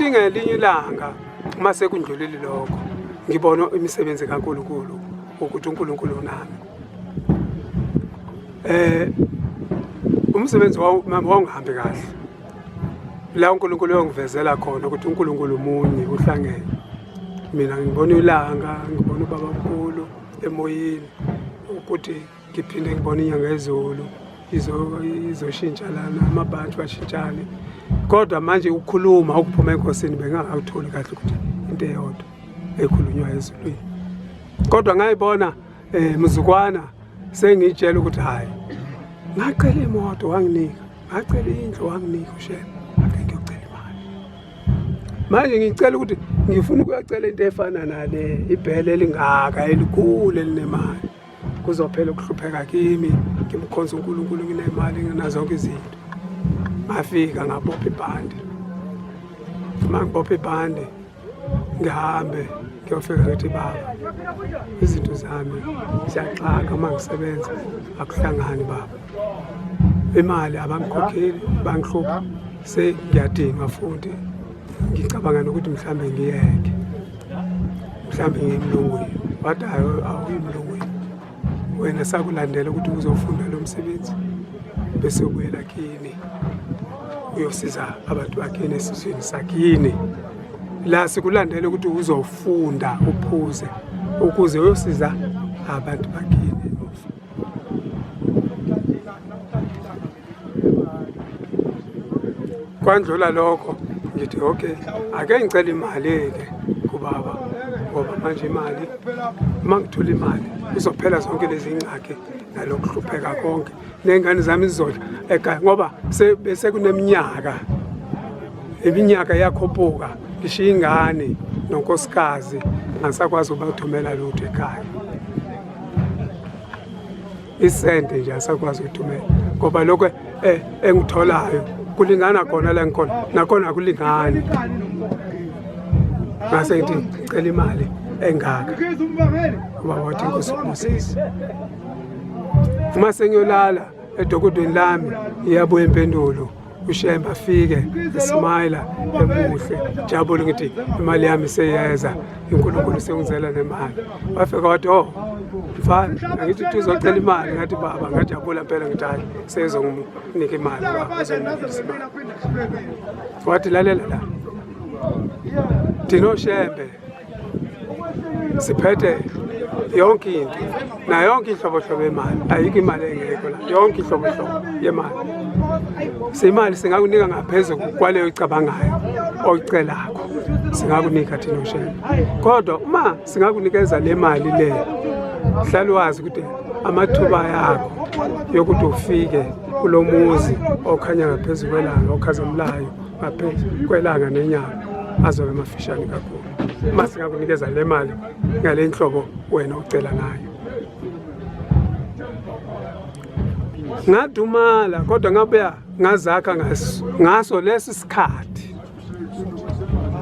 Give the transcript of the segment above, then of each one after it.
kuthi ngelinye ilanga uma sekundlulile lokho ngibona imisebenzi kaNkulunkulu ukuthi uNkulunkulu unami. Umsebenzi wawungihambi kahle. La uNkulunkulu uyangivezela khona ukuthi uNkulunkulu umunye uhlangene. Mina ngibona ilanga, ngibona uBabamkhulu emoyeni ukuthi ngiphinde ngibona inyanga ezulu izoshintsha lana amabhanti bashintshane. Kodwa manje ukukhuluma ukuphuma enkosini bengakawutholi kahle ukuthi into eyodwa ekhulunywa ezulwini. Kodwa ngayibona mzukwana sengitshela ukuthi hayi ngacela imoto wanginika, ngacela indlu wanginika uShembe, ake ngiyocela imali. Manje ngicela ukuthi ngifuna ukuyocela into efana nale ibhele elingaka elikhulu elinemali. Kuzophela ukuhlupheka kimi, ngimkhonza uNkulunkulu nginemali nginazo zonke izinto. Ngafika ngabopha ibhande. Uma ngibopha ibhande ngihambe ngiyofika ngithi baba izinto zami siyaxaka uma ngisebenza akuhlangani baba. Imali abangikhokheli bangihlupha ngiyadinga futhi ngicabanga nokuthi mhlambe ngiyeke. Mhlambe ngiyimlungwini. Wathi awuyimlungwini. Wena sakulandela ukuthi uzofunda lo msebenzi bese ubuyela kini uyosiza abantu bakini esizweni sakini. La sikulandela ukuthi uzofunda uphuze ukuze uyosiza abantu bakini. Kwandlula lokho ngithi okay ake ngicela imali ke kubaba ngoba manje imali mangithola imali izophela zonke lezi ingxaki nalokuhlupheka konke nengane zami izodla ekhaya ngoba sekuneminyaka iminyaka yakhophuka ngishiya ingane nonkosikazi angisakwazi ukubathumela lutho ekhaya. Isente nje asakwazi ukuthumela ngoba lokho engitholayo kulingana khona la ngikhona nakhona akulingani. Ngase ngithi ngicela imali engaka kuba wathi inkosi uMoses. Uma sengiyolala edokodweni lami iyabuya impendulo uShembe afike ismayila emuhle jabule ngithi imali yami seyeza uNkulunkulu sengizela nemali. Wafika wathi mfana ngithi uzocela imali ngathi baba ngajabula phela ngithi hayi sezonginika imali baba uzonginikisa imali. Wathi lalela la Dino Shembe siphethe yonke into na yonke ihlobo yemali ayikho imali engekho la yonke ihlobo yemali. Semali singakunika ngaphezulu kwaleyo icabangayo oyicelakho singakunika Dino Shembe. Kodwa uma singakunikeza le mali le hlala wazi ukuthi amathuba yakho yokuthi ufike kulomuzi okhanya ngaphezulu kwelanga okhazimlayo ngaphezulu kwelanga nenyanga azobe mafishane kakhulu. Uma singakunikeza le mali ngale nhlobo wena ucela ngayo. Ngadumala kodwa ngabuya ngazakha ngaso lesi sikhathi.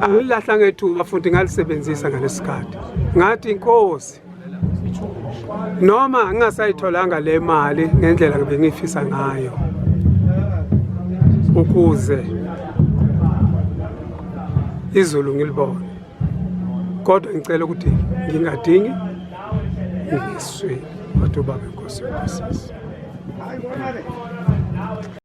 Angilahla ngethuba futhi ngalisebenzisa ngalesikhathi. Ngathi inkosi noma ngingasayitholanga le mali ngendlela bengifisa ngayo ukuze izulu ngilibone. Kodwa ngicela ukuthi ngingadingi ngiswe wathi ubaba inkosi uMoses.